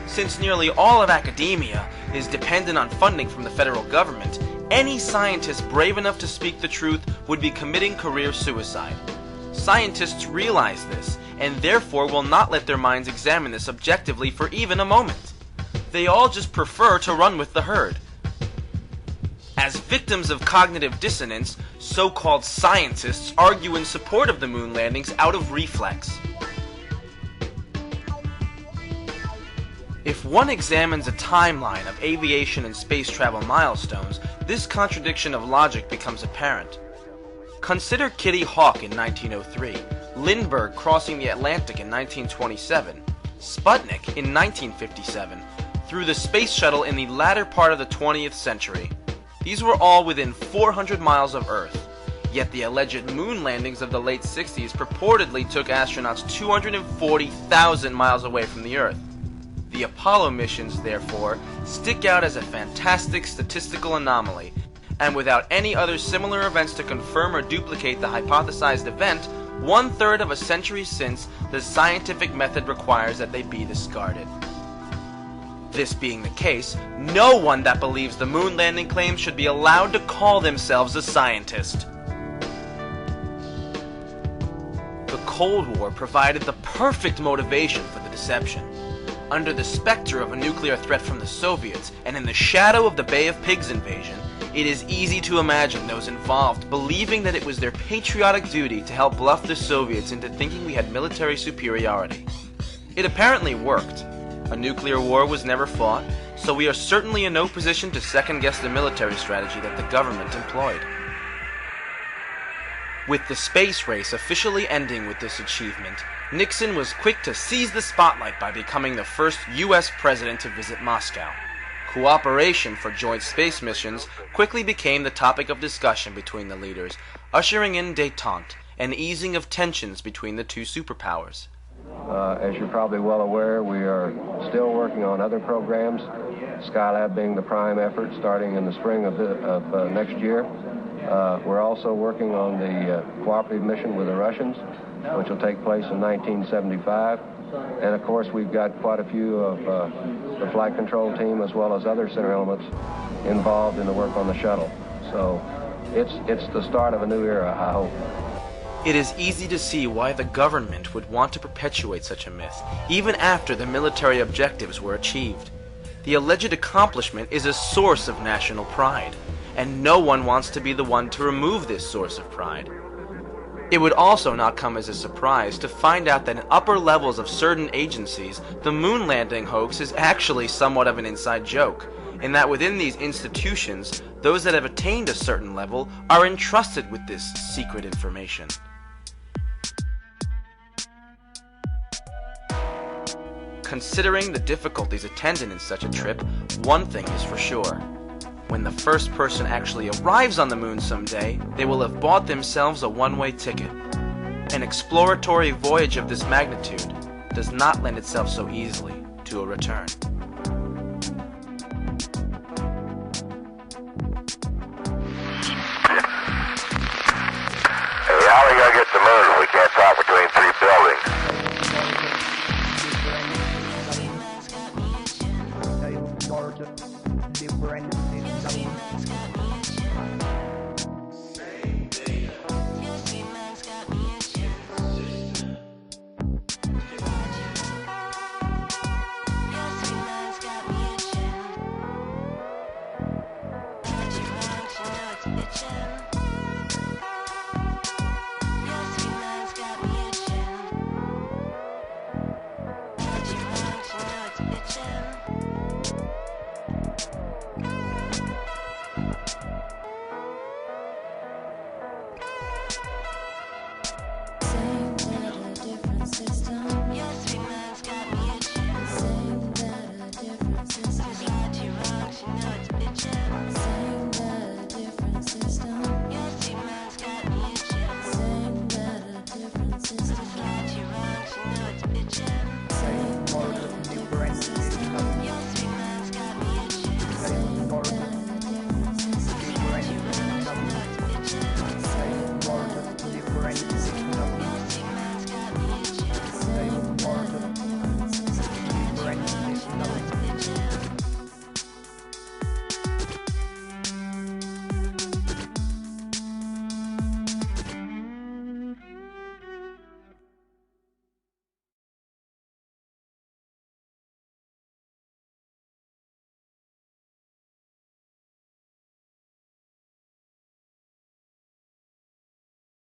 Since nearly all of academia is dependent on funding from the federal government, any scientist brave enough to speak the truth would be committing career suicide. Scientists realize this, and therefore will not let their minds examine this objectively for even a moment. They all just prefer to run with the herd. As victims of cognitive dissonance, so-called scientists argue in support of the moon landings out of reflex. If one examines a timeline of aviation and space travel milestones, this contradiction of logic becomes apparent. Consider Kitty Hawk in 1903, Lindbergh crossing the Atlantic in 1927, Sputnik in 1957, through the space shuttle in the latter part of the 20th century. These were all within 400 miles of Earth. Yet the alleged moon landings of the late 60s purportedly took astronauts 240,000 miles away from the Earth. The Apollo missions, therefore, stick out as a fantastic statistical anomaly, and without any other similar events to confirm or duplicate the hypothesized event, 1/3 of a century since, the scientific method requires that they be discarded. This being the case, no one that believes the moon landing claims should be allowed to call themselves a scientist. The Cold War provided the perfect motivation for the deception. Under the specter of a nuclear threat from the Soviets, and in the shadow of the Bay of Pigs invasion, it is easy to imagine those involved believing that it was their patriotic duty to help bluff the Soviets into thinking we had military superiority. It apparently worked. A nuclear war was never fought, so we are certainly in no position to second-guess the military strategy that the government employed. With the space race officially ending with this achievement, Nixon was quick to seize the spotlight by becoming the first U.S. president to visit Moscow. Cooperation for joint space missions quickly became the topic of discussion between the leaders, ushering in détente, an easing of tensions between the two superpowers. As you're probably well aware, we are still working on other programs, Skylab being the prime effort starting in the spring of next year. We're also working on the cooperative mission with the Russians, which will take place in 1975. And of course, we've got quite a few of the flight control team as well as other center elements involved in the work on the shuttle. So it's the start of a new era, I hope. It is easy to see why the government would want to perpetuate such a myth, even after the military objectives were achieved. The alleged accomplishment is a source of national pride, and no one wants to be the one to remove this source of pride. It would also not come as a surprise to find out that in upper levels of certain agencies, the moon landing hoax is actually somewhat of an inside joke, in that within these institutions, those that have attained a certain level are entrusted with this secret information. Considering the difficulties attendant in such a trip, one thing is for sure. When the first person actually arrives on the moon someday, they will have bought themselves a one-way ticket. An exploratory voyage of this magnitude does not lend itself so easily to a return. Hey, how are we going to get to the moon if we can't talk between three buildings?